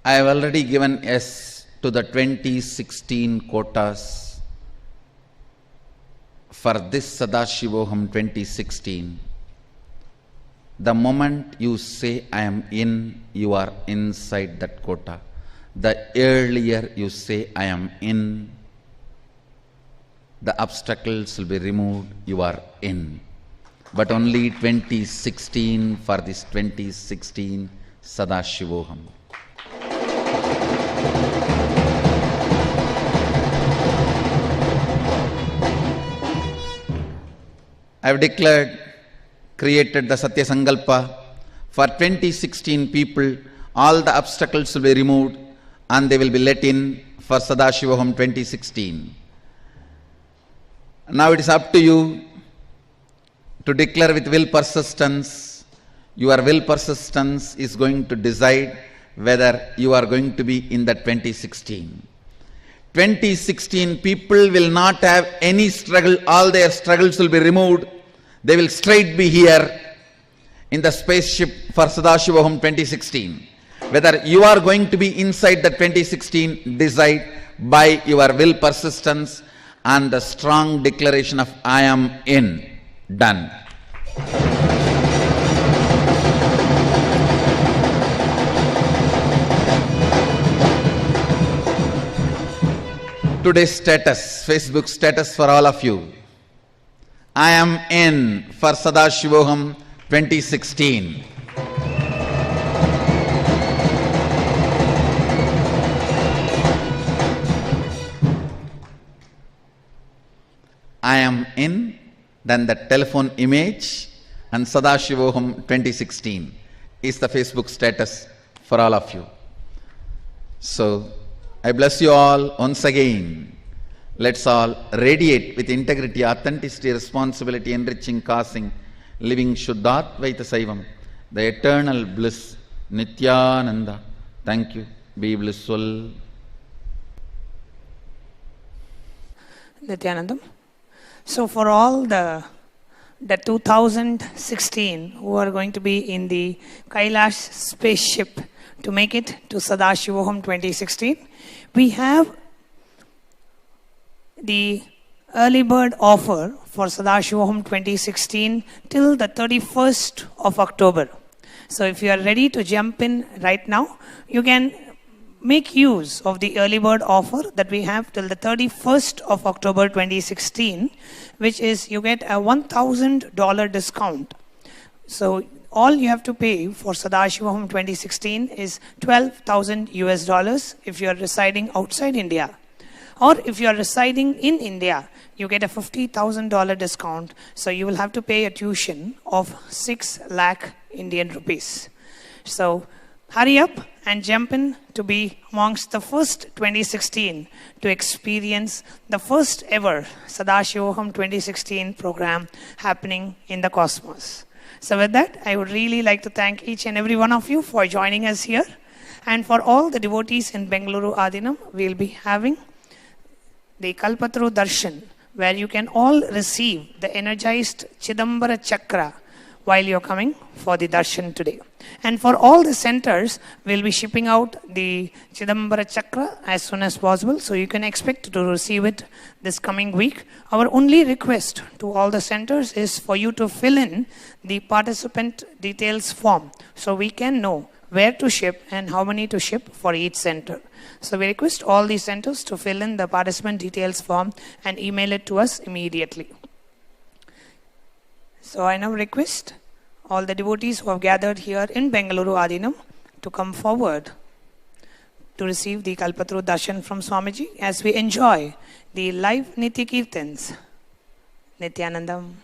I have already given yes to the 2016 quotas for this Sadashivoham 2016. The moment you say I am in, you are inside that quota. The earlier you say I am in, the obstacles will be removed, you are in. But only 2016 for this 2016 Sadashivoham. I have declared, created the Satya Sankalpa. For 2016 people, all the obstacles will be removed and they will be let in for Sadashivoham 2016. Now it is up to you to declare with will persistence. Your will persistence is going to decide whether you are going to be in the 2016. 2016 people will not have any struggle. All their struggles will be removed. They will straight be here in the spaceship for Sadashivoham 2016. Whether you are going to be inside the 2016, decide by your will persistence and the strong declaration of I am in. Done. Today's status, Facebook status for all of you. I am in for Sadashivoham 2016. I am in, then the telephone image and Sadashivoham 2016 is the Facebook status for all of you. So, I bless you all once again. Let's all radiate with integrity, authenticity, responsibility, enriching, causing, living Shuddhatvaita Saivam, the eternal bliss, Nithyananda. Thank you. Be blissful. Nithyanandam. So for all the 2016 who are going to be in the Kailash spaceship to make it to Sadashivoham 2016, we have the early bird offer for Sadashivoham 2016 till the 31st of October. So if you are ready to jump in right now, you can make use of the early bird offer that we have till the 31st of October 2016, which is you get a $1,000 discount. So all you have to pay for Sadashivoham 2016 is $12,000 US if you are residing outside India. Or if you are residing in India, you get a $50,000 discount. So you will have to pay a tuition of 6 lakh Indian rupees. So hurry up and jump in to be amongst the first 2016 to experience the first ever Sadashivoham 2016 program happening in the cosmos. So with that, I would really like to thank each and every one of you for joining us here. And for all the devotees in Bengaluru Adinam, we'll be having the Kalpataru Darshan, where you can all receive the energized Chidambara Chakra while you're coming for the darshan today. And for all the centers, we'll be shipping out the Chidambara Chakra as soon as possible, so you can expect to receive it this coming week. Our only request to all the centers is for you to fill in the participant details form, so we can know where to ship and how many to ship for each center. So we request all these centers to fill in the participant details form and email it to us immediately. So I now request all the devotees who have gathered here in Bengaluru Adinam to come forward to receive the Kalpatru Darshan from Swamiji as we enjoy the live Nitya Kirtans. Nithyanandam.